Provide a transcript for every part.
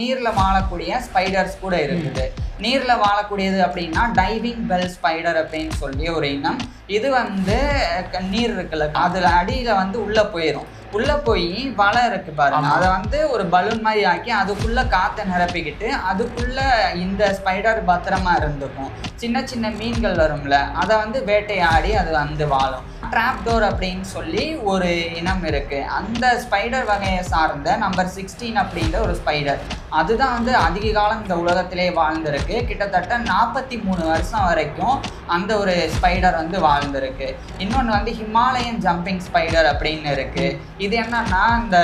நீர்ல வாழக்கூடிய ஸ்பைடர்ஸ் கூட இருக்குது. நீர்ல வாழக்கூடியது அப்படின்னா டைவிங் பெல் ஸ்பைடர் அப்படின்னு சொல்லி ஒரு இனம். இது நீர் இருக்குல்ல, அதுல அடியில உள்ள போயிடும். உள்ள போய் வலை இருக்கு பாருங்க, அதை ஒரு பலூன் மாதிரி ஆக்கி அதுக்குள்ள காற்றை நிரப்பிக்கிட்டு அதுக்குள்ள இந்த ஸ்பைடர் பத்திரமா இருந்துக்கும். சின்ன சின்ன மீன்கள் வரும்ல, அதை வேட்டையாடி அது வாழும். ட்ராப்டோர் அப்படின்னு சொல்லி ஒரு இனம் இருக்கு. அந்த ஸ்பைடர் வகையை சார்ந்த நம்பர் 16 அப்படின்ற ஒரு ஸ்பைடர், அதுதான் அதிக காலம் இந்த உலகத்திலே வாழ்ந்திருக்கு. கிட்டத்தட்ட 43 வருஷம் வரைக்கும் அந்த ஒரு ஸ்பைடர் வாழ்ந்திருக்கு. இன்னொன்று ஹிமாலயன் ஜம்பிங் ஸ்பைடர் அப்படின்னு இருக்கு. இது என்னன்னா, இந்த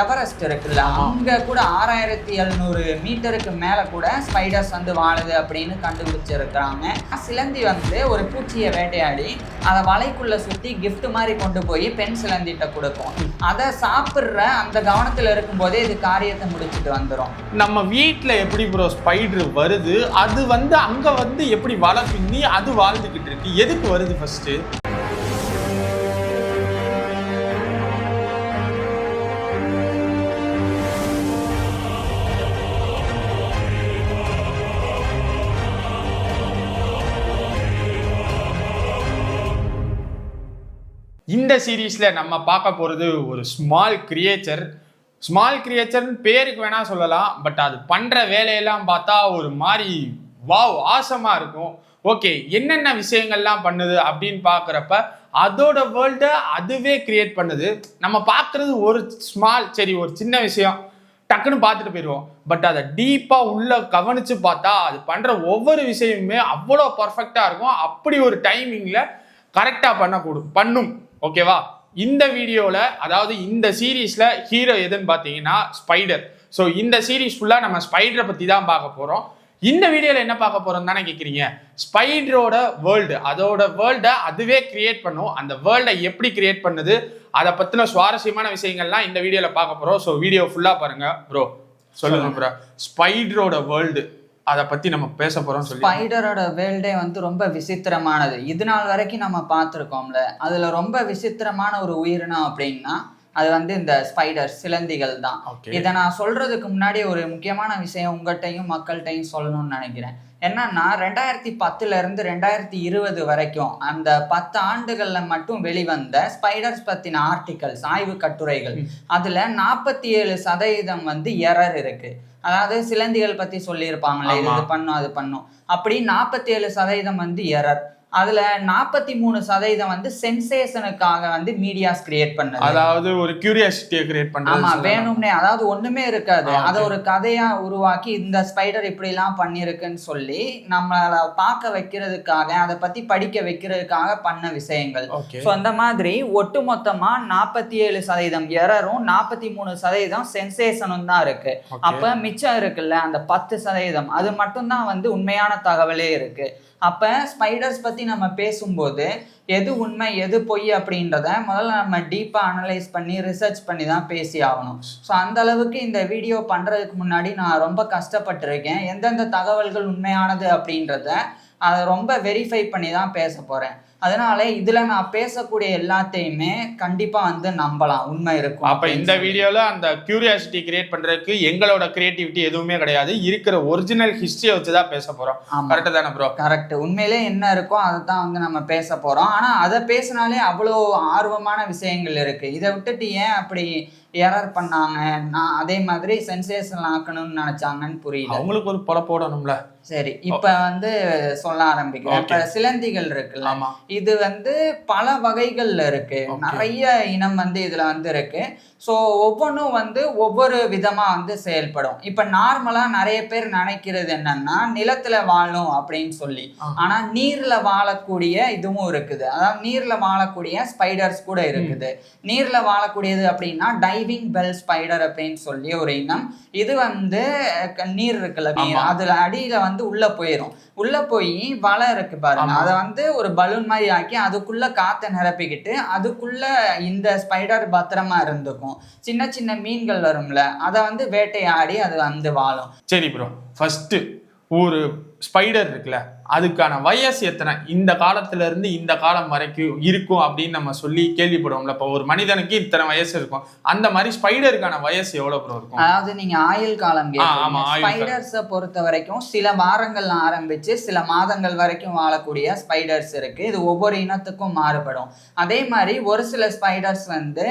எவரெஸ்ட் இருக்குல்ல, அங்கே கூட 6700 மீட்டருக்கு மேலே கூட ஸ்பைடர்ஸ் வாழுது அப்படின்னு கண்டுபிடிச்சிருக்கிறாங்க. சிலந்தி ஒரு பூச்சியை வேட்டையாடி அதை வலைக்குள்ள சுற்றி கிஃப்ட் மாதிரி கொண்டு போய் பெண் சிலந்திட்ட கொடுக்கும். அதை சாப்பிட்ற அந்த கவனத்தில் இருக்கும்போதே இது காரியத்தை முடிச்சுட்டு வந்துடும். நம்ம வீட்டில் எப்படி ப்ரோ ஸ்பைடர் வருது, அது அங்கே எப்படி வலை பின்னி அது வாழ்ந்துக்கிட்டு இருக்கு, எதுக்கு வருது ஃபர்ஸ்ட்? இந்த சீரீஸில் நம்ம பார்க்க போகிறது ஒரு ஸ்மால் கிரியேச்சர்னு பேருக்கு வேணால் சொல்லலாம். பட் அது பண்ணுற வேலையெல்லாம் பார்த்தா ஒரு மாதிரி வாவ் ஆசமாக இருக்கும். ஓகே, என்னென்ன விஷயங்கள்லாம் பண்ணுது அப்படின்னு பார்க்குறப்ப அதோட வேர்ல்டை அதுவே கிரியேட் பண்ணுது. நம்ம பார்க்குறது ஒரு ஒரு சின்ன விஷயம் டக்குன்னு பார்த்துட்டு போயிடுவோம். பட் அதை டீப்பாக உள்ள கவனித்து பார்த்தா அது பண்ணுற ஒவ்வொரு விஷயமுமே அவ்வளோ பர்ஃபெக்டாக இருக்கும். அப்படி ஒரு டைமிங்கில் கரெக்டாக பண்ணும். ஓகேவா? இந்த வீடியோவில், அதாவது இந்த சீரீஸில் ஹீரோ எதுன்னு பார்த்தீங்கன்னா ஸ்பைடர். ஸோ இந்த சீரீஸ் ஃபுல்லாக நம்ம ஸ்பைடரை பற்றி தான் பார்க்க போகிறோம். இந்த வீடியோவில் என்ன பார்க்க போகிறோம் தானே கேட்குறீங்க? ஸ்பைடரோட வேர்ல்டு, அதோட வேர்ல்டை அதுவே கிரியேட் பண்ணும். அந்த வேர்ல்டை எப்படி கிரியேட் பண்ணுது, அதை பற்றின சுவாரஸ்யமான விஷயங்கள்லாம் இந்த வீடியோவில் பார்க்க போகிறோம். ஸோ வீடியோ ஃபுல்லாக பாருங்கள். ப்ரோ சொல்லுங்க ப்ரோ, ஸ்பைடரோட வேர்ல்டு அதை பற்றி நம்ம பேச போகிறோம். ஸ்பைடரோட வேர்ல்டே ரொம்ப விசித்திரமானது. இது நாள் வரைக்கும் நம்ம பார்த்துருக்கோம்ல, அதில் ரொம்ப விசித்திரமான ஒரு உயிரினம் அப்படின்னா அது இந்த ஸ்பைடர் சிலந்திகள் தான். இதை நான் சொல்றதுக்கு முன்னாடி ஒரு முக்கியமான விஷயம் உங்கள்கிட்டையும் மக்கள்கிட்டையும் சொல்லணும்னு நினைக்கிறேன். என்னன்னா, 2010 2020 வரைக்கும் அந்த 10 ஆண்டுகள்ல மட்டும் வெளிவந்த ஸ்பைடர்ஸ் பத்தின ஆர்டிகல்ஸ், ஆய்வு கட்டுரைகள், அதுல 47% எரர் இருக்கு. அதாவது சிலந்திகள் பத்தி சொல்லியிருப்பாங்களே, இது பண்ணும் அது பண்ணும், அப்படி 47% எரர். அதுல 43% சென்சேஷனுக்காக மீடியாஸ் கிரியேட் பண்ணது. அதாவது ஒரு கியூரியாசிட்டியை கிரியேட் பண்ணது. ஆமா, வேணும்னே, அதாவது ஒண்ணுமே இருக்காது, அதை ஒரு கதையா உருவாக்கி இந்த ஸ்பைடர் இப்படி எல்லாம் பண்ணிருக்குன்னு சொல்லி நம்மள பார்க்க வைக்கிறதுக்காக, அதை பத்தி படிக்க வைக்கிறதுக்காக பண்ண விஷயங்கள். ஸோ அந்த மாதிரி ஒட்டுமொத்தமா 47% எரரும் 43% சென்சேஷனும் தான் இருக்கு. அப்ப மிச்சம் இருக்குல்ல அந்த 10%, அது மட்டும்தான் உண்மையான தகவலே இருக்கு. அப்போ ஸ்பைடர்ஸ் பற்றி நம்ம பேசும்போது எது உண்மை எது பொய் அப்படின்றத முதல்ல நம்ம டீப்பாக அனலைஸ் பண்ணி ரிசர்ச் பண்ணி தான் பேசி ஆகணும். ஸோ அந்த அளவுக்கு இந்த வீடியோ பண்ணுறதுக்கு முன்னாடி நான் ரொம்ப கஷ்டப்பட்டிருக்கேன். எந்தெந்த தகவல்கள் உண்மையானது அப்படின்றத அதை ரொம்ப வெரிஃபை பண்ணி தான் பேச போகிறேன். அதனால இதுல நான் பேசக்கூடிய எல்லாத்தையுமே கண்டிப்பா நம்பலாம், உண்மை இருக்கும். அப்ப இந்த வீடியோல அந்த கியூரியாசிட்டி கிரியேட் பண்றதுக்கு எங்களோட கிரியேட்டிவிட்டி எதுவுமே கிடையாது, இருக்கிற ஒரிஜினல் ஹிஸ்டரியை வச்சுதான் பேச போறோம். கரெக்ட் தானே ப்ரோ? கரெக்ட். உண்மையிலே என்ன இருக்கோ அதை தான் நம்ம பேச போறோம். ஆனா அதை பேசினாலே அவ்வளோ ஆர்வமான விஷயங்கள் இருக்கு. இதை விட்டுட்டு ஏன் அப்படி எரர் பண்ணாங்க, நான் அதே மாதிரி சென்சேஷன் ஆக்கணும்னு நினைச்சாங்கன்னு புரியல. அவங்களுக்கு ஒரு பொல போடணும்ல. சரி, இப்ப சொல்ல ஆரம்பிக்கிறேன். இப்ப சிலந்திகள் இருக்குல்ல, இது பல வகைகள்ல இருக்கு. நிறைய இனம் இதுல இருக்கு. ஸோ ஒவ்வொன்றும் ஒவ்வொரு விதமா செயல்படும். இப்ப நார்மலா நிறைய பேர் நினைக்கிறது என்னன்னா நிலத்துல வாழும் அப்படின்னு சொல்லி. ஆனா நீர்ல வாழக்கூடிய இதுவும் இருக்குது. அதாவது நீர்ல வாழக்கூடிய ஸ்பைடர்ஸ் கூட இருக்குது. நீர்ல வாழக்கூடியது அப்படின்னா டைவிங் பெல் ஸ்பைடர் அப்படின்னு சொல்லி ஒரு இனம். இது நீர் இருக்குல்ல, அதுல அடியில உள்ள போயிடும். உள்ள போய் வலை இருக்கு பாருங்க, அதை ஒரு பலூன் மாதிரி ஆக்கி அதுக்குள்ள காற்றை நிரப்பிக்கிட்டு அதுக்குள்ள இந்த ஸ்பைடர் பத்திரமா இருந்துக்கும். சின்ன சின்ன மீன்கள் வரும்ல, அதை வேட்டையாடி அது வாழும். சரி ப்ரோ, ஃபர்ஸ்ட் ஒரு ஸ்பைடர் இருக்குல்ல, அதுக்கான வயசு எத்தனை, இந்த காலத்துல இருந்து இந்த காலம் வரைக்கும் இருக்கும் அப்படின்னு நம்ம சொல்லி கேள்விப்படுவோம்ல. இப்போ ஒரு மனிதனுக்கு இத்தனை வயசு இருக்கும், அந்த மாதிரி ஸ்பைடருக்கான வயசு எவ்வளவு ப்ரோ இருக்கும்? அதாவது நீங்க ஆயுள் காலம் ஸ்பைடர்ஸை பொறுத்த வரைக்கும் சில வாரங்கள் ஆரம்பிச்சு சில மாதங்கள் வரைக்கும் வாழக்கூடிய ஸ்பைடர்ஸ் இருக்கு. இது ஒவ்வொரு இனத்துக்கும் மாறுபடும். அதே மாதிரி ஒரு சில ஸ்பைடர்ஸ் வந்து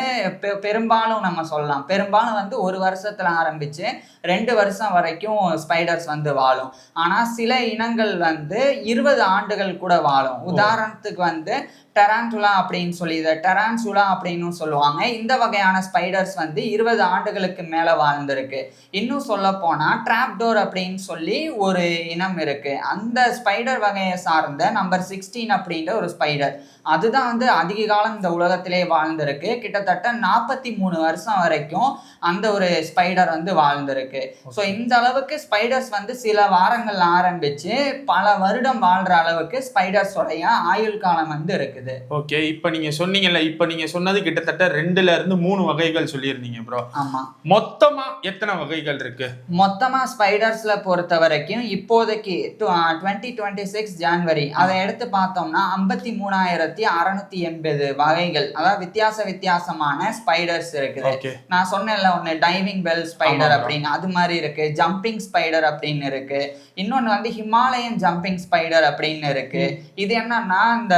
பெரும்பாலும் நம்ம சொல்லலாம், பெரும்பாலும் வந்து 1 வருஷத்துல ஆரம்பிச்சு 2 வருஷம் வரைக்கும் ஸ்பைடர்ஸ் வந்து வாழும். ஆனா சில இனங்கள் வந்து 20 ஆண்டுகள் கூட வாழும். உதாரணத்துக்கு வந்து டெரான்டுலா அப்படின்னு சொல்லி, இதை டெரான்சுலா அப்படின்னு சொல்லுவாங்க. இந்த வகையான ஸ்பைடர்ஸ் வந்து 20 ஆண்டுகளுக்கு மேல வாழ்ந்திருக்கு. இன்னும் சொல்ல போனா டிராப்டோர் அப்படின்னு சொல்லி ஒரு இனம் இருக்கு. அந்த ஸ்பைடர் வகையை சார்ந்த நம்பர் 16 அப்படின்ற ஒரு ஸ்பைடர், அதுதான் வந்து அதிக காலம் இந்த உலகத்திலே வாழ்ந்திருக்கு. கிட்டத்தட்ட 43 வருஷம் வரைக்கும் அந்த ஒரு ஸ்பைடர் வந்து வாழ்ந்திருக்கு. ஸோ இந்த அளவுக்கு ஸ்பைடர்ஸ் வந்து சில வாரங்கள் ஆரம்பிச்சு பல வருடம் வாழ்ற அளவுக்கு ஸ்பைடர்ஸோடைய ஆயுள் காலம் வந்து இருக்குது. ஓகே, இப்போ நீங்க சொன்னீங்கல்ல, இப்போ நீங்க சொன்னது கிட்டத்தட்ட 2ல இருந்து 3 வகைகள் சொல்லியிருந்தீங்க ப்ரோ. ஆமா, மொத்தமா எத்தனை வகைகள் இருக்கு? மொத்தமா ஸ்பைடர்ஸ்ல பொறுத்த வரைக்கும் இப்போதைக்கு 2026 ஜனவரி அதை எடுத்து பார்த்தோம்னா 53,680 வகைகள், அதாவது வித்தியாசமான ஸ்பைடர்ஸ் இருக்குது. நான் சொன்னேன்ல ஒன்னு டைவிங் பெல் ஸ்பைடர் அப்படின்னு, அது மாதிரி இருக்கு. ஜம்பிங் ஸ்பைடர் அப்படின்னு இருக்கு. இன்னொன்னு வந்து ஹிமாலயன் ஜம்பிங் ஸ்பைடர் அப்படின்னு இருக்கு. இது என்னன்னா இந்த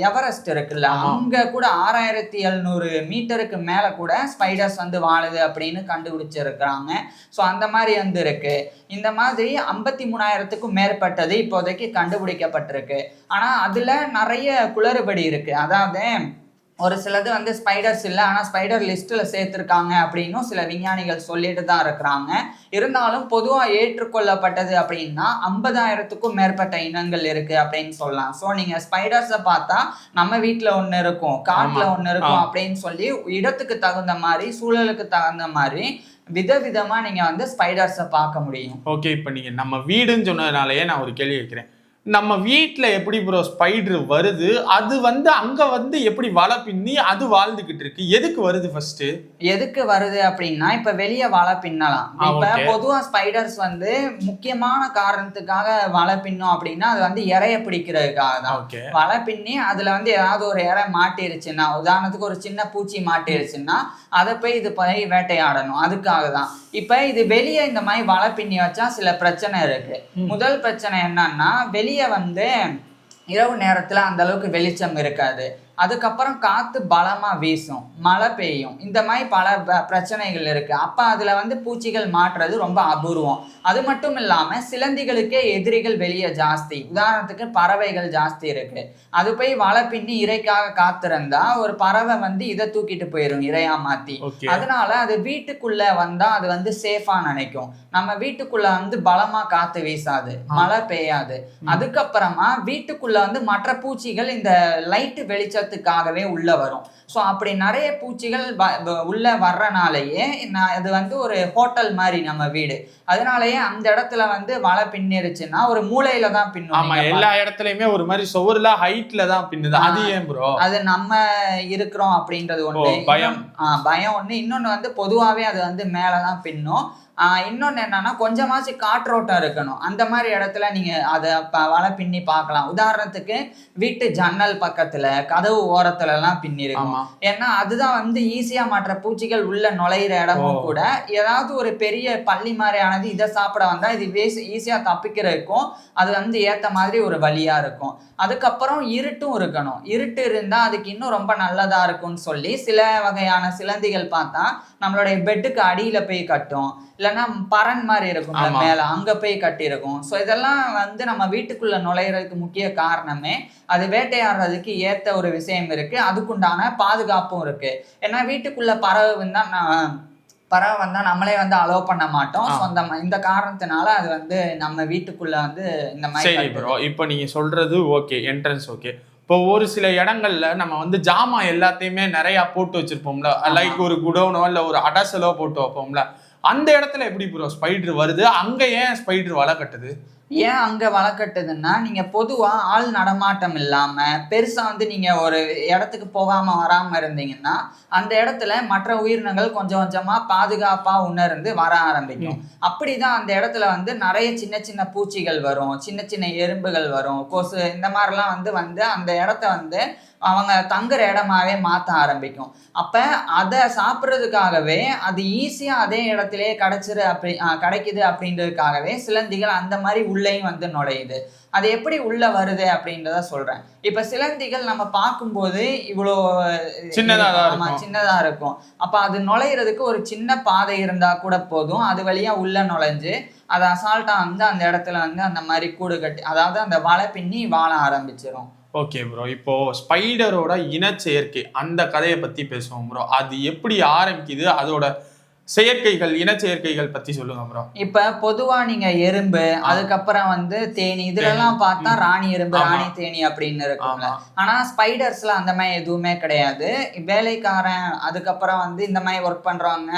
எவரெஸ்ட் இருக்குல்ல, அங்க கூட 6700 மீட்டருக்கு மேல கூட ஸ்பைடர்ஸ் வந்து வாழுது அப்படின்னு கண்டுபிடிச்சிருக்கிறாங்க. ஸோ அந்த மாதிரி வந்து இருக்கு. இந்த மாதிரி 53,000க்கும் மேற்பட்டது இப்போதைக்கு கண்டுபிடிக்கப்பட்டிருக்கு. ஆனா அதுல நிறைய குளறுபடி இருக்கு. அதாவது ஒரு சிலது வந்து ஸ்பைடர்ஸ் இல்லை, ஆனால் ஸ்பைடர் லிஸ்ட்டில் சேர்த்துருக்காங்க அப்படின்னும் சில விஞ்ஞானிகள் சொல்லிட்டு தான் இருக்கிறாங்க. இருந்தாலும் பொதுவாக ஏற்றுக்கொள்ளப்பட்டது அப்படின்னா 50,000க்கும் மேற்பட்ட இனங்கள் இருக்குது அப்படின்னு சொல்லலாம். ஸோ நீங்கள் ஸ்பைடர்ஸை பார்த்தா நம்ம வீட்டில் ஒன்று இருக்கும், காட்டில் ஒன்று இருக்கும் அப்படின்னு சொல்லி இடத்துக்கு தகுந்த மாதிரி, சூழலுக்கு தகுந்த மாதிரி விதவிதமாக நீங்கள் வந்து ஸ்பைடர்ஸை பார்க்க முடியும். ஓகே, இப்போ நீங்கள் நம்ம வீடுன்னு சொன்னதுனாலேயே நான் ஒரு கேள்வி வைக்கிறேன். நம்ம வீட்டில் எப்படி ப்ரோ ஸ்பைடர் வருது? அது வந்து அங்க வந்து எப்படி வலை பின்னி அது வாழ்ந்துகிட்டு இருக்கு? எதுக்கு வருது? ஃபர்ஸ்ட் எதுக்கு வருது அப்படின்னா, இப்ப வெளியே வலை பின்னலாம். இப்ப பொதுவா ஸ்பைடர்ஸ் வந்து முக்கியமான காரணத்துக்காக வலை பின்னும் அப்படின்னா அது வந்து இறைய பிடிக்கிறதுக்காக தான். வலை பின்னி அதுல வந்து ஏதாவது ஒரு இறை மாட்டிருச்சுன்னா, உதாரணத்துக்கு ஒரு சின்ன பூச்சி மாட்டிருச்சுன்னா அதை போய் இது போய் வேட்டையாடணும், அதுக்காக தான். இப்ப இது வெளியே இந்த மாதிரி வலை பின்னி வச்சா சில பிரச்சனை இருக்கு. முதல் பிரச்சனை என்னன்னா, வெளியே வந்து இரவு நேரத்துல அந்த அளவுக்கு வெளிச்சம் இருக்காது. அதுக்கப்புறம் காத்து பலமா வீசும், மழை பெய்யும், இந்த மாதிரி பல பிரச்சனைகள் இருக்கு. அப்ப அதுல வந்து பூச்சிகள் மாட்டுறது ரொம்ப அபூர்வம். அது மட்டும் இல்லாம சிலந்திகளுக்கே எதிரிகள் வெளியே ஜாஸ்தி. உதாரணத்துக்கு பறவைகள் ஜாஸ்தி இருக்கு. அது போய் வலை பின்னி இறைக்காக காத்திருந்தா ஒரு பறவை வந்து இதை தூக்கிட்டு போயிடும், இறையா மாத்தி. அதனால அது வீட்டுக்குள்ள வந்தா அது வந்து சேஃபா நினைக்கும். நம்ம வீட்டுக்குள்ள வந்து பலமா காத்து வீசாது, மழை பெய்யாது. அதுக்கப்புறமா வீட்டுக்குள்ள வந்து மற்ற பூச்சிகள் இந்த லைட்டு வெளிச்சத்துக்காகவே உள்ள வரும். ஸோ அப்படி நிறைய பூச்சிகள் உள்ள வர்றனாலேயே அது வந்து ஒரு ஹோட்டல் மாதிரி நம்ம வீடு. அதனாலயே அந்த இடத்துல வந்து வலை பின்னிருச்சுன்னா ஒரு மூலையில தான் பின்னும். எல்லா இடத்துலயுமே ஒரு மாதிரி சுவர்ல ஹைட்ல தான் பின்னுது. அது ஏன் ப்ரோ? அது நம்ம இருக்கிறோம் அப்படின்றது ஒண்ணு, பயம் ஒண்ணு. இன்னொன்னு வந்து பொதுவாவே அது வந்து மேலதான் பின்னும். இன்னொன்னு என்னன்னா, கொஞ்சமாச்சு காற்றோட்டம் இருக்கணும். அந்த மாதிரி இடத்துல நீங்க அதை வலை பின்னி பார்க்கலாம். உதாரணத்துக்கு வீட்டு ஜன்னல் பக்கத்துல, கதவு ஓரத்துல எல்லாம் பின்னி இருக்கும். ஏன்னா அதுதான் வந்து ஈஸியா மற்ற பூச்சிகள் உள்ள நுழையிற இடமும் கூட. ஏதாவது ஒரு பெரிய பள்ளி மாதிரியானது இதை சாப்பிட வந்தா இது ஈஸியா தப்பிக்கிறதுக்கும் அது வந்து ஏத்த மாதிரி ஒரு வழியா இருக்கும். அதுக்கப்புறம் இருட்டும் இருக்கணும். இருட்டு இருந்தா அதுக்கு இன்னும் ரொம்ப நல்லதா இருக்கும்னு சொல்லி சில வகையான சிலந்திகள் பார்த்தா நம்மளுடைய பெட்டுக்கு அடியில போய் கட்டும், இல்லைன்னா பறன் மாதிரி இருக்கும் மேல, அங்க போய் கட்டியிருக்கும். ஸோ இதெல்லாம் வந்து நம்ம வீட்டுக்குள்ள நுழையிறதுக்கு முக்கிய காரணமே அது வேட்டையாடுறதுக்கு ஏத்த ஒரு விஷயம் இருக்கு. அதுக்குண்டான பாதுகாப்பும் இருக்கு. ஏன்னா வீட்டுக்குள்ள பறவை வந்தா நம்மளே வந்து அலோவ் பண்ண மாட்டோம். இந்த காரணத்தினால அது வந்து நம்ம வீட்டுக்குள்ள வந்து இந்த மாதிரி. இப்போ நீங்க சொல்றது ஓகே, என்ட்ரன்ஸ் ஓகே. இப்போ ஒரு சில இடங்கள்ல நம்ம வந்து ஜாமான் எல்லாத்தையுமே நிறைய போட்டு வச்சிருப்போம்ல, லைக் ஒரு குடோனோ இல்ல ஒரு அடசலோ போட்டு வைப்போம்ல, அந்த இடத்துல எப்படி ப்ரோ ஸ்பைடர் வருது? அங்க ஏன் ஸ்பைடர் வலை கட்டுது? ஏன் அங்க வளர்க்கட்டுதுன்னா, நீங்க பொதுவா ஆள் நடமாட்டம் இல்லாம பெருசா வந்து நீங்க ஒரு இடத்துக்கு போகாம வராம இருந்தீங்கன்னா, அந்த இடத்துல மற்ற உயிரினங்கள் கொஞ்சம் கொஞ்சமா பாதுகாப்பா உணர்ந்து வர ஆரம்பிக்கும். அப்படிதான் அந்த இடத்துல வந்து நிறைய சின்ன சின்ன பூச்சிகள் வரும், சின்ன சின்ன எறும்புகள் வரும், கொசு இந்த மாதிரிலாம் வந்து வந்து அந்த இடத்த வந்து அவங்க தங்குற இடமாவே மாத்த ஆரம்பிக்கும். அப்ப அதை சாப்பிட்றதுக்காகவே அது ஈஸியா அதே இடத்திலேயே கிடைக்குது அப்படின்றதுக்காகவே சிலந்திகள் அந்த மாதிரி உள்ளேயும் வந்து நுழையுது. அது எப்படி உள்ள வருது அப்படின்றத சொல்றேன். இப்ப சிலந்திகள் நம்ம பார்க்கும்போது இவ்வளோ சின்னதா இருக்கும். அப்ப அது நுழையிறதுக்கு ஒரு சின்ன பாதை இருந்தா கூட போதும், அது வழியா உள்ள நுழைஞ்சு அது அசால்ட்டா வந்து அந்த இடத்துல வந்து அந்த மாதிரி கூடு கட்டி, அதாவது அந்த வலை பின்னி வாழ ஆரம்பிச்சிடும். ஓகே ப்ரோ, இப்போ ஸ்பைடரோட இனச்சேர்க்கை அந்த கதையை பத்தி பேசுவோம் ப்ரோ. அது எப்படி ஆரம்பிக்குது, அதோட செயற்கைகள் இனச்சேர்க்கைகள் பத்தி சொல்லுங்க ப்ரோ. இப்ப பொதுவா நீங்க எறும்பு, அதுக்கப்புறம் வந்து தேனி, இதுல எல்லாம் பார்த்தா ராணி எறும்பு, ராணி தேனி அப்படின்னு இருக்கும்ல. ஆனா ஸ்பைடர்ஸ்ல அந்த மாதிரி எதுவுமே கிடையாது. வேலைக்காரன், அதுக்கப்புறம் வந்து இந்த மாதிரி ஒர்க் பண்றவங்க,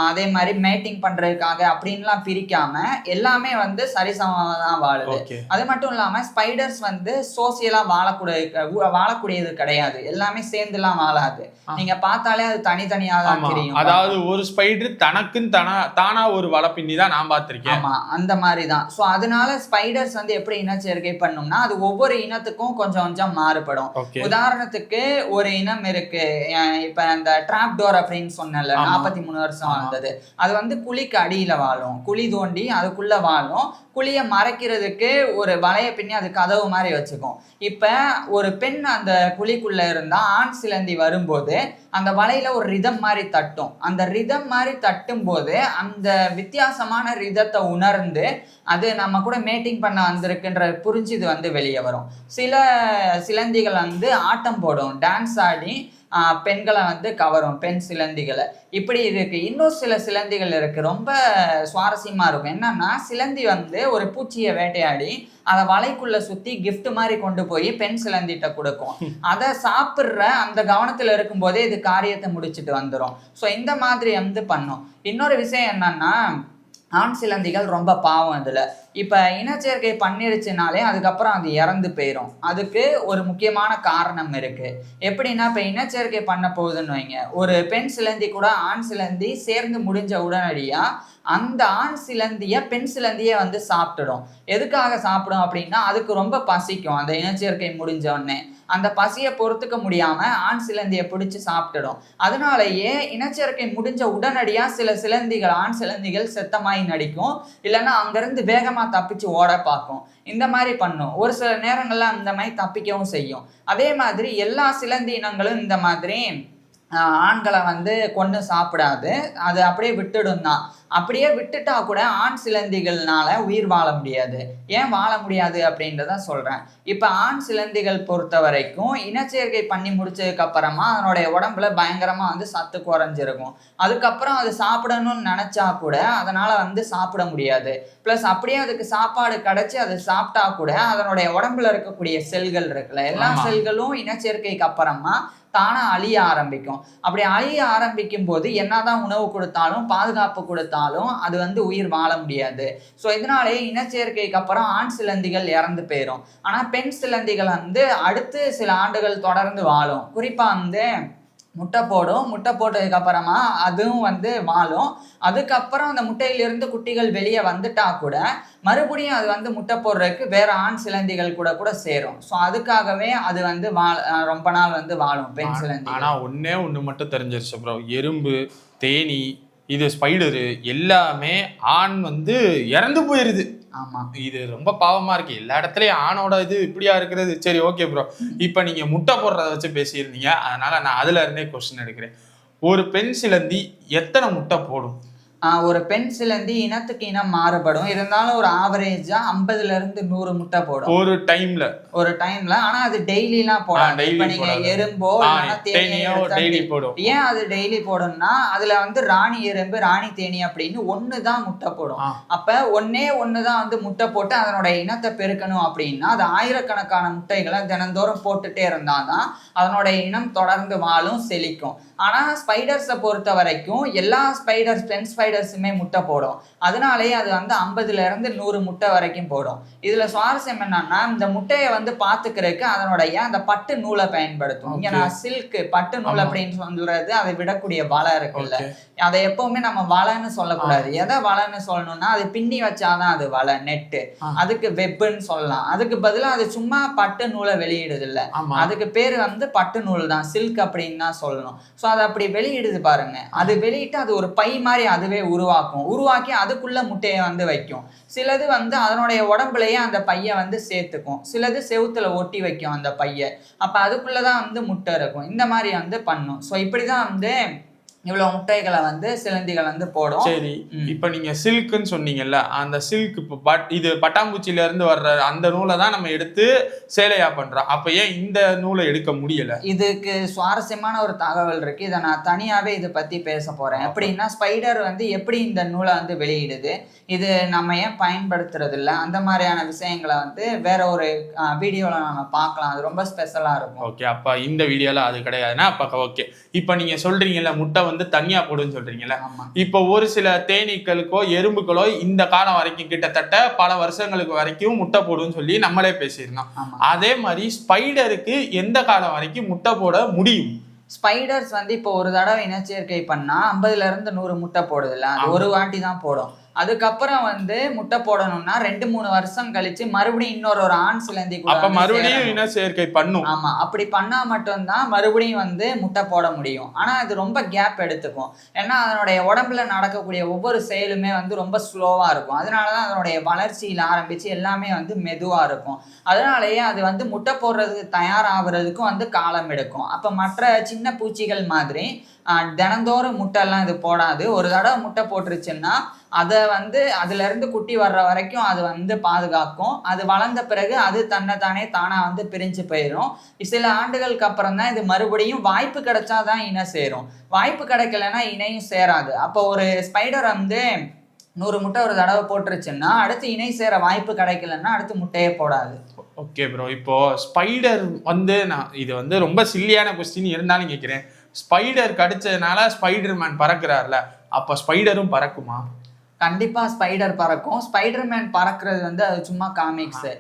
அதே மாதிரி மேட்டிங் பண்றதுக்காக அப்படின்லாம் பிரிக்காம எல்லாமே வந்து சரிசமமா தான் வாழுது. அது மட்டும் இல்லாம ஸ்பைடர்ஸ் வந்து சோசியலா வாழக்கூடியது கிடையாது, எல்லாமே சேர்ந்துலாம் வாழாது. நீங்க பார்த்தாலே அது தனித்தனியா தான் தெரியும். அதாவது ஒரு ஸ்பைடர் தனக்குன்னு தானா ஒரு வலைப்பின்னி தான் நான் பார்த்திருக்கேன். ஆமா, அந்த மாதிரி தான். ஸோ அதனால ஸ்பைடர்ஸ் வந்து எப்படி இனச்சேர்க்கை பண்ணும்னா, அது ஒவ்வொரு இனத்துக்கும் கொஞ்சம் கொஞ்சம் மாறுபடும். உதாரணத்துக்கு ஒரு இனம் இருக்கு, இப்ப இந்த டிராப் டோர் அப்படின்னு சொன்னல, 43 வருஷம் வந்தது. அது வந்து குழிக்கு அடியில வாழும், குழி தோண்டி அதுக்குள்ள வாழும். குழிய மறைக்கிறதுக்கு ஒரு வலைய பின்னி அது கதவு மாதிரி வச்சுக்கும். இப்ப ஒரு பெண் அந்த குழிக்குள்ள இருந்தா ஆண் சிலந்தி வரும்போது அந்த வலையில ஒரு ரிதம் மாதிரி தட்டும். அந்த ரிதம் மாதிரி தட்டும் போது அந்த வித்தியாசமான ரிதத்தை உணர்ந்து அது நம்ம கூட மேட்டிங் பண்ண வந்திருக்குன்ற புரிஞ்சு இது வந்து வெளியே வரும். சில சிலந்திகள் வந்து ஆட்டம் போடும், டான்ஸ் ஆடி பெண்களை வந்து கவரும், பெண் சிலந்திகளை. இப்படி இருக்கு. இன்னும் சில சிலந்திகள் இருக்கு, ரொம்ப சுவாரஸ்யமா இருக்கும். என்னன்னா, சிலந்தி வந்து ஒரு பூச்சியை வேட்டையாடி அதை வலைக்குள்ள சுத்தி கிஃப்ட் மாதிரி கொண்டு போய் பெண் சிலந்திட்ட கொடுக்கும். அதை சாப்பிட்ற அந்த கவனத்துல இருக்கும் போதே இது காரியத்தை முடிச்சுட்டு வந்துடும். ஸோ இந்த மாதிரி வந்து பண்ணும். இன்னொரு விஷயம் என்னன்னா, ஆண் சிலந்திகள் ரொம்ப பாவம். இதுல இப்ப இனச்சேர்க்கை பண்ணிருச்சுனாலே அதுக்கப்புறம் அது இறந்து போயிடும். அதுக்கு ஒரு முக்கியமான காரணம் இருக்கு. எப்படின்னா, இப்ப இனச்சேர்க்கை பண்ண போகுதுன்னு வைங்க, ஒரு பெண் சிலந்தி கூட ஆண் சிலந்தி சேர்ந்து முடிஞ்ச உடனடியா அந்த ஆண் சிலந்திய பெண் சிலந்திய வந்து சாப்பிட்டுடும். எதுக்காக சாப்பிடும் அப்படின்னா, அதுக்கு ரொம்ப பசிக்கும். அந்த இனச்சேர்க்கை முடிஞ்ச உடனே அந்த பசியை பொறுத்துக்க முடியாம ஆண் சிலந்தியை பிடிச்சு சாப்பிட்டுடும். அதனாலயே இனச்சேர்க்கை முடிஞ்ச உடனடியா சில சிலந்திகள், ஆண் சிலந்திகள் செத்தமாயி நடிக்கும், இல்லைன்னா அங்கிருந்து வேகமா தப்பிச்சு ஓட பார்க்கும். இந்த மாதிரி பண்ணும். ஒரு சில நேரங்கள்ல அந்த மாதிரி தப்பிக்கவும் செய்யும். அதே மாதிரி எல்லா சிலந்தி இனங்களும் இந்த மாதிரி ஆண்களை வந்து கொண்டு சாப்பிடாது, அது அப்படியே விட்டுடும் தான். அப்படியே விட்டுட்டா கூட ஆண் சிலந்திகள்னால உயிர் வாழ முடியாது. ஏன் வாழ முடியாது அப்படின்றத சொல்றேன். இப்ப ஆண் சிலந்திகள் பொறுத்த வரைக்கும் இனச்சேர்க்கை பண்ணி முடிச்சதுக்கு அப்புறமா அதனுடைய உடம்புல பயங்கரமா வந்து சத்து குறைஞ்சிருக்கும். அதுக்கப்புறம் அது சாப்பிடணும்னு நினைச்சா கூட அதனால வந்து சாப்பிட முடியாது. பிளஸ் அப்படியே அதுக்கு சாப்பாடு கிடைச்சி அது சாப்பிட்டா கூட அதனுடைய உடம்புல இருக்கக்கூடிய செல்கள் இருக்குல்ல, எல்லா செல்களும் இனச்சேர்க்கைக்கு அப்புறமா தானா அழிய ஆரம்பிக்கும். அப்படி அழிய ஆரம்பிக்கும் போது என்னதான் உணவு கொடுத்தாலும் பாதுகாப்பு கொடுத்தாலும் அது வந்து உயிர் வாழ முடியாது. ஸோ இதனாலே இனச்சேர்க்கைக்கு அப்புறம் ஆண் சிலந்திகள் இறந்து போயிடும். ஆனா பெண் சிலந்திகள் வந்து அடுத்து சில ஆண்டுகள் தொடர்ந்து வாழும். குறிப்பா வந்து முட்டை போடும். முட்டை போட்டதுக்கு அப்புறமா அதுவும் வந்து வாழும். அதுக்கப்புறம் அந்த முட்டையிலிருந்து குட்டிகள் வெளியே வந்துட்டா கூட மறுபடியும் அது வந்து முட்டை போடுறதுக்கு வேற ஆண் சிலந்திகள் கூட சேரும். ஸோ அதுக்காகவே அது வந்து ரொம்ப நாள் வந்து வாழும் பெண் சிலந்தி. ஆனா ஒண்ணு மட்டும் தெரிஞ்சிருச்சு ப்ரோ, எறும்பு, தேனி, இது ஸ்பைடரு எல்லாமே ஆண் வந்து இறந்து போயிருது. ஆமா, இது ரொம்ப பாவமா இருக்கு. எல்லா இடத்துலயும் ஆணோட இது இப்படியா இருக்கிறது. சரி, ஓகே ப்ரோ, இப்ப நீங்க முட்டை போடுறத வச்சு பேசியிருந்தீங்க, அதனால நான் அதுல இருந்தே கொஸ்டின் எடுக்கிறேன். ஒரு பெண் சிலந்தி எத்தனை முட்டை போடும்? ஒரு பெண் சிலந்தி இனத்துக்கு இனம் மாறுபடும். இருந்தாலும் ஒரு ஆவரேஜா 50ல இருந்து 100 முட்டை போடும் ஒரு டைம்ல. ஆனா அது டெய்லிலாம் போடும். இப்ப நீங்க எறும்போ தேனியோ டெய்லி போடும். ஏன் அது டெய்லி போடும்னா, அதுல வந்து ராணி எறும்பு, ராணி தேனி அப்படின்னு ஒண்ணுதான் முட்டை போடும். அப்ப ஒண்ணுதான் வந்து முட்டை போட்டு அதனோட இனத்தை பெருக்கணும் அப்படின்னா அது ஆயிரக்கணக்கான முட்டைகளை தினந்தோறும் போட்டுட்டே இருந்தாதான் அதனோட இனம் தொடர்ந்து வாழும், செழிக்கும். ஆனா ஸ்பைடர்ஸை பொறுத்த வரைக்கும் எல்லா பெண் ஸ்பைடர்ஸுமே முட்டை போடும். அதனாலேயே அது வந்து 50ல இருந்து 100 முட்டை வரைக்கும் போடும். இதுல சுவாரஸ்யம் என்னன்னா, இந்த முட்டையை வந்து பாத்துக்கிறதுக்கு அதனுடைய அந்த பட்டு நூலை பயன்படுத்தும். இங்க நான் சில்க் பட்டு நூல் அப்படின்னு சொல்றது அதை விடக்கூடிய வலை இருக்குல்ல, அதை எப்பவுமே நம்ம வலைன்னு சொல்லக்கூடாது. எதை வலைன்னு சொல்லணும்னா, அது பின்னி வச்சாதான் அது வலை, நெட்டு. அதுக்கு வெப்புன்னு சொல்லலாம். அதுக்கு பதிலா அது சும்மா பட்டு நூலை வெளியிடுது இல்ல, அதுக்கு பேரு வந்து பட்டு நூல் தான், சில்க் அப்படின்னு தான் சொல்லணும். ஸோ அதை அப்படி வெளியிடுது பாருங்க. அது வெளியிட்டு அது ஒரு பை மாதிரி அதுவே உருவாக்கி அதுக்குள்ள முட்டையை வந்து வைக்கும். சிலது வந்து அதனுடைய உடம்புலயே அந்த பையை வந்து சேர்த்துக்கும், சிலது செவுத்துல ஒட்டி வைக்கும் அந்த பையை. அப்ப அதுக்குள்ளதான் வந்து முட்டை இருக்கும். இந்த மாதிரி வந்து பண்ணும். ஸோ இப்படிதான் வந்து இவ்வளவு முட்டைகளை வந்து சிலந்திகள் வந்து போடும். சரி, இப்ப நீங்க சில்க்னு சொன்னீங்கல்ல, அந்த சில்க் இது பட்டாம்பூச்சியில இருந்து வர்ற அந்த நூலை தான் நம்ம எடுத்து சேலையா பண்றோம். அப்ப ஏன் இந்த நூலை எடுக்க முடியல? இதுக்கு சுவாரஸ்யமான ஒரு தகவல் இருக்கு. இதை நான் தனியாவே இதை பத்தி பேச போறேன். எப்படின்னா, ஸ்பைடர் வந்து எப்படி இந்த நூலை வந்து வெளியிடுது, இது நம்ம ஏன் பயன்படுத்துறது இல்லை, அந்த மாதிரியான விஷயங்களை வந்து வேற ஒரு வீடியோல நம்ம பார்க்கலாம். அது ரொம்ப ஸ்பெஷலா இருக்கும். ஓகே, அப்ப இந்த வீடியோல அது கிடையாதுன்னா அப்ப ஓகே. இப்ப நீங்க சொல்றீங்கல்ல முட்டை வந்து தனியா போடுன்னு சொல்றீங்கல்ல, இப்ப ஒரு சில தேனீக்களுக்கோ எறும்புகளோ இந்த காலம் வரைக்கும் கிட்டத்தட்ட பல வருஷங்களுக்கு வரைக்கும் முட்டை போடுன்னு சொல்லி நம்மளே பேசியிருந்தோம். அதே மாதிரி ஸ்பைடருக்கு எந்த காலம் வரைக்கும் முட்டை போட முடியும்? ஸ்பைடர்ஸ் வந்து இப்போ ஒரு தடவை இனச்சேர்க்கை பண்ணா 50ல இருந்து 100 முட்டை போடுதுல்ல, அது ஒரு வாட்டி தான் போடும். அதுக்கப்புறம் வந்து முட்டை போடணும்னா 2-3 வருஷம் கழிச்சு மறுபடியும் இன்னொரு ஆண் சிலந்தி கூட மறுபடியும் இனச்சேர்க்கை பண்ணும். ஆமா, அப்படி பண்ணா மட்டும்தான் மறுபடியும் வந்து முட்டை போட முடியும். ஆனா இது ரொம்ப கேப் எடுத்துக்கும். ஏன்னா அதனுடைய உடம்புல நடக்கக்கூடிய ஒவ்வொரு செயலுமே வந்து ரொம்ப ஸ்லோவா இருக்கும். அதனாலதான் அதனுடைய வளர்ச்சியில ஆரம்பிச்சு எல்லாமே வந்து மெதுவா இருக்கும். அதனாலேயே அது வந்து முட்டை போடுறதுக்கு தயாராகிறதுக்கும் வந்து காலம் எடுக்கும். அப்ப மற்ற சின்ன பூச்சிகள் மாதிரி தினந்தோறும் முட்டைலாம் இது போடாது. ஒரு தடவை முட்டை போட்டுருச்சுன்னா அதை வந்து அதுல இருந்து குட்டி வர்ற வரைக்கும் அது வந்து பாதுகாக்கும். அது வளர்ந்த பிறகு அது தானா வந்து பிரிஞ்சு போயிடும். சில ஆண்டுகளுக்கு அப்புறம் தான் இது மறுபடியும் வாய்ப்பு கிடைச்சாதான் இணை சேரும். வாய்ப்பு கிடைக்கலன்னா இணையும் சேராது. அப்போ ஒரு ஸ்பைடர் வந்து 100 முட்டை ஒரு தடவை போட்டுருச்சுன்னா அடுத்து இணை சேர வாய்ப்பு கிடைக்கலன்னா அடுத்து முட்டையே போடாது. ஓகே ப்ரோ, இப்போ ஸ்பைடர் வந்து இது வந்து ரொம்ப சில்லியான கொஸ்டின் இருந்தாலும் கேட்கிறேன். ஸ்பைடர் கடிச்சதுனால ஸ்பைடர் மேன் பறக்குறாருல, அப்ப ஸ்பைடரும் பறக்குமா? கண்டிப்பா ஸ்பைடர் பறக்கும். ஸ்பைடர் மேன் பறக்கிறது வந்து அது சும்மா காமிக்ஸ்.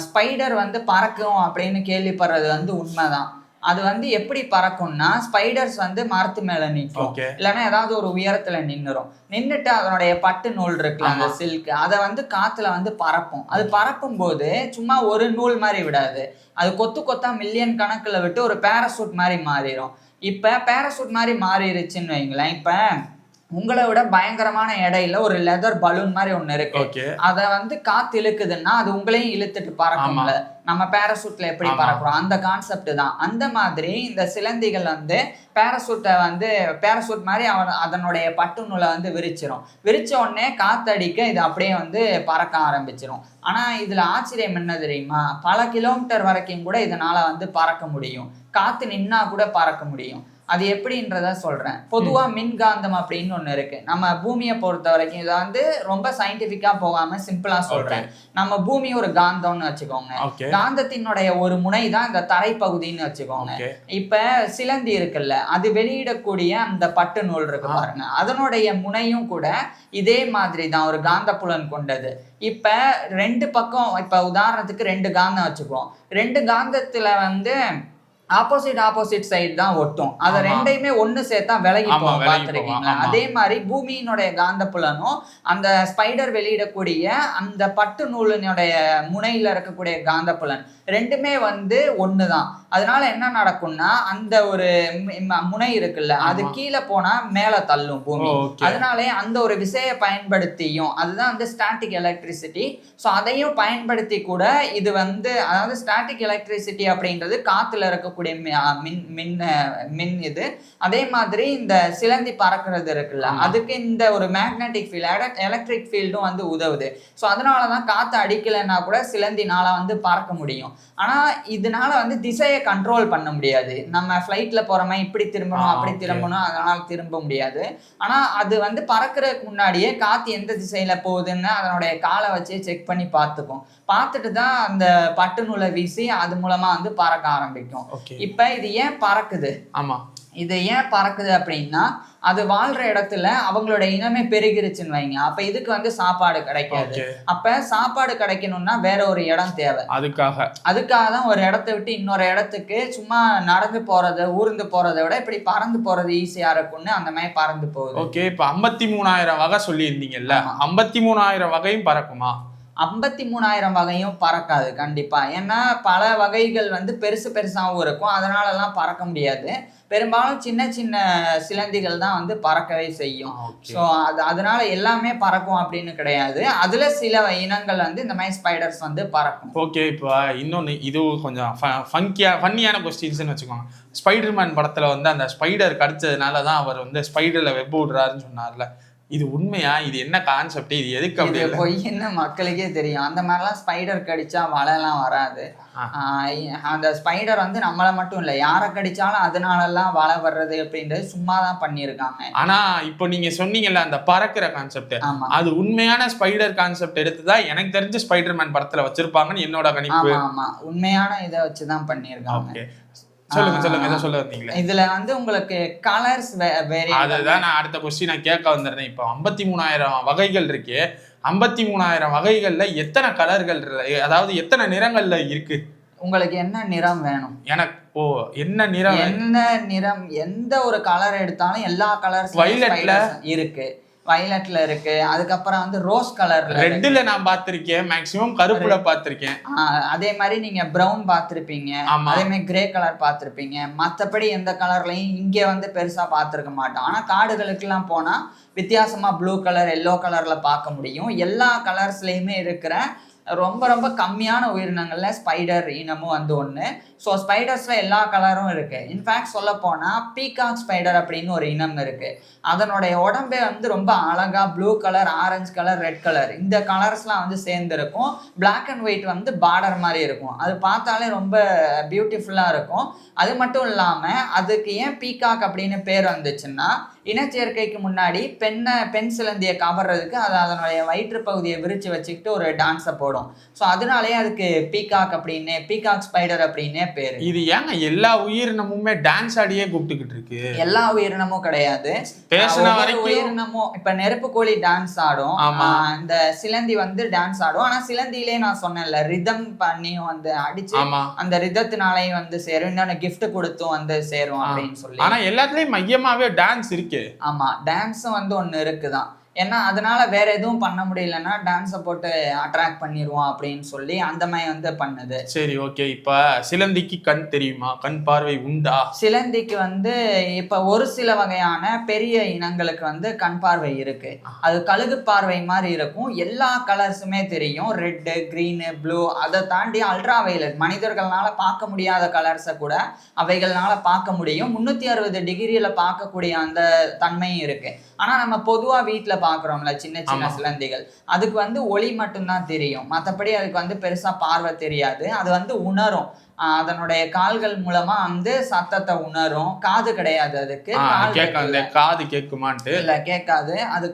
ஸ்பைடர் வந்து பறக்கும் அப்படின்னு கேள்விப்படுறது வந்து உண்மைதான். அது வந்து எப்படி பறக்கும்னா, ஸ்பைடர்ஸ் வந்து மரத்து மேல நிற்கும், இல்லைன்னா ஏதாவது ஒரு உயரத்துல நின்றுட்டு அதனுடைய பட்டு நூல் இருக்குல்ல, அந்த சில்க், அதை வந்து காத்துல வந்து பறப்போம். அது பறக்கும் போது சும்மா ஒரு நூல் மாதிரி விடாது, அது கொத்து கொத்தா மில்லியன் கணக்குல விட்டு ஒரு பேராசூட் மாதிரி மாறிடும். இப்ப பேராசூட் மாதிரி மாறிடுச்சுன்னு வைங்களேன். இப்ப உங்களை விட பயங்கரமான எடையில ஒரு லெதர் பலூன் மாதிரி ஒண்ணு இருக்கு, அத வந்து காத்து இழுக்குதுன்னா அது உங்களையும் இழுத்துட்டு பறக்கும்ல, நம்ம பேராசூட்ல எப்படி பறக்குறோம் அந்த கான்செப்ட் தான். அந்த மாதிரி இந்த சிலந்திகள் வந்து பேராசூட் மாதிரி அதனுடைய பட்டு நூலை வந்து விரிச்ச உடனே காத்தடிக்க இது அப்படியே வந்து பறக்க ஆரம்பிச்சிடும். ஆனா இதுல ஆச்சரியம் என்ன தெரியுமா, பல கிலோமீட்டர் வரைக்கும் கூட இதனால வந்து பறக்க முடியும், காத்து நின்னா கூட பறக்க முடியும். அது எப்படின்றத சொல்றேன். பொதுவா மின்காந்தம் அப்படின்னு ஒண்ணு இருக்கு. நம்ம பூமியை பொறுத்த வரைக்கும், இதை வந்து ரொம்ப சயின்டிபிக்கா போகாம சிம்பிளா சொல்றேன். நம்ம பூமி ஒரு காந்தம்னு வச்சுக்கோங்க. காந்தத்தினுடைய ஒரு முனை தான் இந்த தரைப்பகுதின்னு வச்சுக்கோங்க. இப்ப சிலந்தி இருக்குல்ல, அது வெளியிடக்கூடிய அந்த பட்டு நூல் இருக்கு பாருங்க, அதனுடைய முனையும் கூட இதே மாதிரி தான், ஒரு காந்த புலன் கொண்டது. இப்ப 2 பக்கம், இப்ப உதாரணத்துக்கு 2 காந்தம் வச்சுக்குவோம். 2 காந்தத்துல வந்து ஆப்போசிட் சைடு தான் ஒட்டும். அதை ரெண்டையுமே ஒண்ணு சேர்த்தா விலகி போகும், பார்த்திருக்கீங்களா? அதே மாதிரி பூமியினுடைய காந்த புலனும் அந்த ஸ்பைடர் வெளியிடக்கூடிய அந்த பட்டு நூலினுடைய முனையில இருக்கக்கூடிய காந்த புலன் ரெண்டுமே வந்து ஒண்ணுதான். அதனால என்ன நடக்கும்னா, அந்த ஒரு முனை இருக்குல்ல, அது கீழே போனா மேல தள்ளும் பூமி. அதனாலே அந்த ஒரு விசையை பயன்படுத்தியும், அதுதான் வந்து ஸ்டாட்டிக் எலக்ட்ரிசிட்டி. ஸோ அதையும் பயன்படுத்தி கூட இது வந்து, அதாவது ஸ்டாட்டிக் எலக்ட்ரிசிட்டி அப்படின்றது காத்துல இருக்கக்கூடிய மின் இது. அதே மாதிரி இந்த சிலந்தி பறக்கிறது இருக்குல்ல, அதுக்கு இந்த ஒரு மேக்னெட்டிக் ஃபீல்ட், எலக்ட்ரிக் ஃபீல்டும் வந்து உதவுது. ஸோ அதனாலதான் காத்து அடிக்கலைன்னா கூட சிலந்தினால வந்து பறக்க முடியும். ஆனா இதனால வந்து திசையை கண்ட்ரோல் பண்ண முடியாது. நம்ம ஃப்ளைட்ல போற மாதிரி இப்படி திரும்பணும் அப்படி திரும்பணும், அதனால திரும்ப முடியாது. ஆனா அது வந்து பறக்கிறதுக்கு முன்னாடியே காத்து எந்த திசையில போகுதுன்னு அதனுடைய காலை வச்சு செக் பண்ணி பார்த்துட்டு தான் அந்த பட்டு நூலை வீசி அது மூலமா வந்து பறக்க ஆரம்பிக்கும். இப்ப இது ஏன் பறக்குது? ஆமா, இது ஏன் பறக்குது அப்படின்னா அது வாழ்ற இடத்துல அவங்களோட இனமே பெருகிருச்சுன்னு வைங்க. அப்ப இதுக்கு வந்து சாப்பாடு கிடைக்காது. அப்ப சாப்பாடு கிடைக்கணும்னா வேற ஒரு இடம் தேவை. அதுக்காக தான் ஒரு இடத்த விட்டு இன்னொரு இடத்துக்கு சும்மா நடந்து போறது ஊர்ந்து போறதை விட இப்படி பறந்து போறது ஈஸியா இருக்கும்னு அந்த மாதிரி பறந்து போகுது. ஓகே, இப்ப 53,000 வகை சொல்லி இருந்தீங்கல்ல, 53,000 வகையும் பறக்குமா? 53,000 வகையும் பறக்காது கண்டிப்பா. ஏன்னா பல வகைகள் வந்து பெருசாகவும் இருக்கும், அதனாலலாம் பறக்க முடியாது. பெரும்பாலும் சின்ன சின்ன சிலந்திகள் தான் வந்து பறக்கவே செய்யும். ஸோ அதனால எல்லாமே பறக்கும் அப்படின்னு கிடையாது. அதுல சில இனங்கள் வந்து இந்த மாதிரி ஸ்பைடர்ஸ் வந்து பறக்கும். ஓகே, இப்போ இன்னொன்று இது கொஞ்சம் ஃபன்னியான கொஸ்டின்ஸ்னு வச்சுக்கோங்க. ஸ்பைடர்மேன் படத்துல வந்து அந்த ஸ்பைடர் கடிச்சதுனால தான் அவர் வந்து ஸ்பைடர்ல வெப் விடுறாருன்னு சொன்னார்ல, இது உண்மையா? இது என்ன கான்செப்ட்? இது எதுக்கு அப்படி பொய்ன்னு மக்களுக்கே தெரியும். அந்த மாதிரிலாம் ஸ்பைடர் கடிச்சா வலைலாம் வராது. அந்த ஸ்பைடர் வந்து நம்மளை மட்டும் இல்லை, யாரை கடிச்சாலும் அதனாலலாம் வலை வர்றது அப்படின்றது சும்மா தான் பண்ணியிருக்காங்க. ஆனா இப்போ நீங்க சொன்னீங்கல்ல அந்த பறக்கிற கான்செப்ட், அது உண்மையான ஸ்பைடர் கான்செப்ட் எடுத்துதான் எனக்கு தெரிஞ்சு ஸ்பைடர்மேன் படத்துல வச்சிருப்பாங்கன்னு என்னோட கணிப்பு. ஆமா, உண்மையான இதை வச்சுதான் பண்ணியிருக்காங்க. சொல்லுங்க ஏதோ சொல்ல வந்தீங்களா? இதுல வந்து உங்களுக்கு கலர்ஸ் அதுதான் நான் அடுத்த கொஸ்டின் நான் கேட்க வந்திருந்தேன். இப்போ 53,000 வகைகள் இருக்கு. 53,000 வகைகள்ல எத்தனை கலர்கள், அதாவது எத்தனை நிறங்கள்ல இருக்கு? உங்களுக்கு என்ன நிறம் வேணும்? எனக்கு என்ன நிறம், எந்த ஒரு கலர் எடுத்தாலும் எல்லா கலர்ஸ் வயலட்ல இருக்கு, வயலட்ல இருக்கு. அதுக்கப்புறம் வந்து ரோஸ் கலர்ல, ரெட்ல நான் பார்த்திருக்கேன், மேக்ஸிமம் கருப்புல பார்த்திருக்கேன். அதே மாதிரி நீங்க பிரவுன் பார்த்திருப்பீங்க, அதே மாதிரி கிரே கலர் பார்த்திருப்பீங்க. மற்றபடி எந்த கலர்லையும் இங்க வந்து பெருசா பார்த்திருக்க மாட்டோம். ஆனா காடுகளுக்கு எல்லாம் போனா வித்தியாசமா ப்ளூ கலர், எல்லோ கலர்ல பார்க்க முடியும். எல்லா கலர்ஸ்லயுமே இருக்கிற ரொம்ப ரொம்ப கம்மியான உயிரினங்கள்ல ஸ்பைடர் இனமும் வந்து ஒன்று. ஸோ ஸ்பைடர்ஸ்ல எல்லா கலரும் இருக்கு. இன்ஃபேக்ட் சொல்ல போனா பீகாக் ஸ்பைடர் அப்படின்னு ஒரு இனம் இருக்கு. அதனுடைய உடம்பே வந்து ரொம்ப அழகா blue colour, orange colour, red colour இந்த கலர்ஸ்லாம் வந்து சேர்ந்து இருக்கும். பிளாக் அண்ட் ஒயிட் வந்து பார்டர் மாதிரி இருக்கும். அது பார்த்தாலே ரொம்ப பியூட்டிஃபுல்லா இருக்கும். அது மட்டும் இல்லாம அதுக்கு ஏன் பீகாக் அப்படின்னு பேர் வந்துச்சுன்னா, இனச்சேர்க்கைக்கு முன்னாடி பெண் சிலந்தியை கவர்றதுக்கு அது அதனுடைய வயிற்று பகுதியை விரிச்சு வச்சுக்கிட்டு ஒரு டான்ஸை போடும். ஸோ அதனாலேயே அதுக்கு பீகாக் அப்படின்னு, பீகாக் ஸ்பைடர் அப்படின்னே பேரு. இது ஏங்க எல்லா உயிரினமுமே டான்ஸ் ஆடியே கூப்பிட்டுக்கிட்டு இருக்கு? எல்லா உயிரினமும் கிடையாது, உயிரினமும். இப்ப நெருப்பு கோழி டான்ஸ் ஆடும், இந்த சிலந்தி வந்து டான்ஸ் ஆடும். ஆனா சிலந்தியிலே நான் சொன்னேன்ல, ரிதம் பண்ணி வந்து அடிச்சு அந்த ரிதத்தினாலையும் வந்து சேரும், இன்னொன்னு கிஃப்ட் கொடுத்தும் வந்து சேரும் அப்படின்னு சொல்லி. ஆனா எல்லாத்துலயும் மையமாவே டான்ஸ் இருக்கு. ஆமா, டான்ஸும் வந்து ஒண்ணு இருக்குதான். ஏன்னா அதனால வேற எதுவும் பண்ண முடியலன்னா டான்ஸை போட்டு அட்ராக்ட் பண்ணிடுவோம் அப்படின்னு சொல்லி அந்த மாதிரி வந்து பண்ணுது. சரி, ஓகே. இப்ப சிலந்திக்கு கண் தெரியுமா? கண் பார்வை உண்டா? சிலந்திக்கு வந்து இப்ப ஒரு சில வகையான பெரிய இனங்களுக்கு வந்து கண் பார்வை இருக்கு. அது கழுகு பார்வை மாதிரி இருக்கும். எல்லா கலர்ஸுமே தெரியும், ரெட்டு, கிரீனு, ப்ளூ. அதை தாண்டி அல்ட்ரா வயலட், மனிதர்களால பார்க்க முடியாத கலர்ஸை கூட அவைகள்னால பார்க்க முடியும். 360 டிகிரியில பார்க்கக்கூடிய அந்த தன்மையும் இருக்கு. ஆனா நம்ம பொதுவா வீட்டுல பாக்குறோம்ல சின்ன சின்ன சிலந்திகள், அதுக்கு வந்து ஒளி மட்டும்தான் தெரியும். மற்றபடி அதுக்கு வந்து பெருசா பார்வை தெரியாது. அது வந்து உணரும், அதனுடைய கால்கள் மூலமா வந்து சத்தத்தை உணரும். காது கிடையாது அதுக்கு. காது கேட்குமான்ட்டு இல்ல, கேட்காது. அது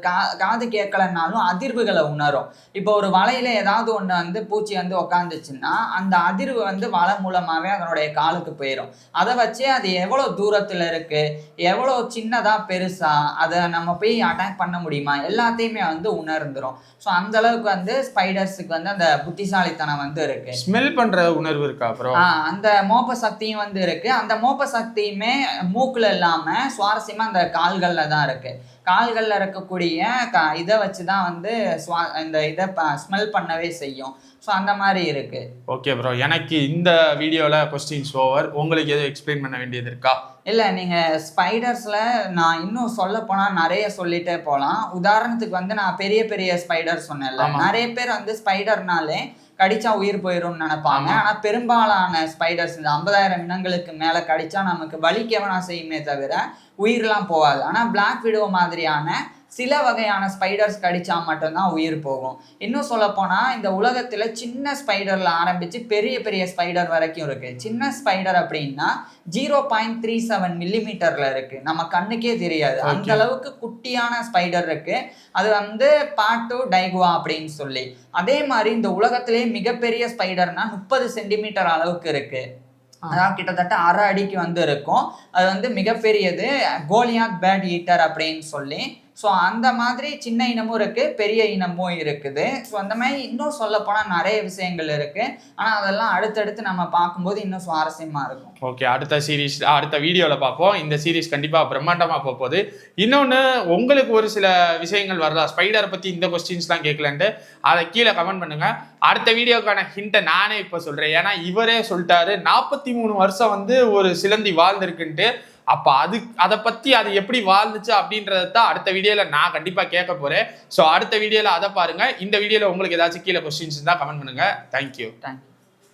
காது கேட்கலன்னாலும் அதிர்வுகளை உணரும். இப்போ ஒரு வலையில ஏதாவது ஒண்ணு வந்து பூச்சி வந்து உக்காந்துச்சுன்னா அந்த அதிர்வு வந்து வலை மூலமாவே அதனுடைய காலுக்கு போயிடும். அதை வச்சு அது எவ்வளவு தூரத்துல இருக்கு, எவ்வளவு சின்னதா பெருசா, அதை நம்ம போய் அட்டாக் பண்ண முடியுமா, எல்லாத்தையுமே வந்து உணர்ந்துரும். ஸோ அந்த அளவுக்கு வந்து ஸ்பைடர்ஸுக்கு வந்து அந்த புத்திசாலித்தனம் வந்து இருக்கு. ஸ்மெல் பண்ற உணர்வு இருக்கா? அப்புறம் அந்த மோப்ப சக்தியும் வந்து இருக்கு. அந்த மோப்ப சக்தியுமே மூக்குல இல்லாம சுவாரஸ்யமா அந்த கால்கள்ல தான் இருக்கு. கால்கள்ல இருக்கக்கூடிய இதை வச்சுதான் வந்து இந்த இதை ஸ்மெல் பண்ணவே செய்யும். ஸோ அந்த மாதிரி இருக்கு. ஓகே ப்ரோ, எனக்கு இந்த வீடியோல கொஸ்டின்ஸ் ஓவர். உங்களுக்கு எதுவும் எக்ஸ்பிளைன் பண்ண வேண்டியது இருக்கா? இல்லை, நீங்கள் ஸ்பைடர்ஸில் நான் இன்னும் சொல்ல போனால் நிறைய சொல்லிட்டே போகலாம். உதாரணத்துக்கு வந்து நான் பெரிய பெரிய ஸ்பைடர் சொன்னேன்ல, நிறைய பேர் வந்து ஸ்பைடர்னாலே கடிச்சா உயிர் போயிடும்னு நினைப்பாங்க. ஆனா பெரும்பாலான ஸ்பைடர்ஸ் இந்த 50,000 இனங்களுக்கு மேல கடிச்சா நமக்கு வலிக்கவனா செய்யுமே தவிர உயிர்லாம் போகாது. ஆனா பிளாக் விடோ மாதிரியான சில வகையான ஸ்பைடர்ஸ் கடிச்சா மட்டும்தான் உயிர் போகும். இன்னும் சொல்ல போனா இந்த உலகத்துல சின்ன ஸ்பைடர்ல ஆரம்பிச்சு பெரிய பெரிய ஸ்பைடர் வரைக்கும் இருக்கு. சின்ன ஸ்பைடர் அப்படின்னா 0.37 மில்லிமீட்டர்ல இருக்கு, நம்ம கண்ணுக்கே தெரியாது. அந்த அளவுக்கு குட்டியான ஸ்பைடர் இருக்கு. அது வந்து பாட்டோ டைகுவா அப்படின்னு சொல்லி. அதே மாதிரி இந்த உலகத்திலேயே மிகப்பெரிய ஸ்பைடர்னா 30 சென்டிமீட்டர் அளவுக்கு இருக்கு. அதாவது கிட்டத்தட்ட 1/2 அடிக்கு வந்து இருக்கும். அது வந்து மிகப்பெரியது கோலியாக் பேர்ட் ஈட்டர் அப்படின்னு சொல்லி. ஸோ அந்த மாதிரி சின்ன இனமும் இருக்கு, பெரிய இனமும் இருக்குது. ஸோ அந்த மாதிரி இன்னும் சொல்லப்போனால் நிறைய விஷயங்கள் இருக்கு. ஆனால் அதெல்லாம் அடுத்தடுத்து நம்ம பார்க்கும்போது இன்னும் சுவாரஸ்யமா இருக்கும். ஓகே, அடுத்த வீடியோவில் பார்ப்போம். இந்த சீரீஸ் கண்டிப்பாக பிரம்மாண்டமாக போகுது. இன்னொன்று, உங்களுக்கு ஒரு சில விஷயங்கள் வரலாம், ஸ்பைடரை பற்றி இந்த கொஸ்டின்ஸ்லாம் கேட்கலன்ட்டு அதை கீழே கமெண்ட் பண்ணுங்க. அடுத்த வீடியோக்கான ஹிண்ட்டை நானே இப்போ சொல்கிறேன். ஏன்னா இவரே சொல்லிட்டாரு 43 வருஷம் வந்து ஒரு சிலந்தி வாழ்ந்துருக்குன்ட்டு. அப்போ அதை பற்றி அது எப்படி வாழ்ந்துச்சு அப்படின்றத தான் அடுத்த வீடியோவில் நான் கண்டிப்பாக கேட்க போகிறேன். ஸோ அடுத்த வீடியோவில் அதை பாருங்கள். இந்த வீடியோவில் உங்களுக்கு ஏதாச்சும் கீழே கொஸ்டின்ஸ் இருந்தால் கமெண்ட் பண்ணுங்கள். தேங்க்யூ.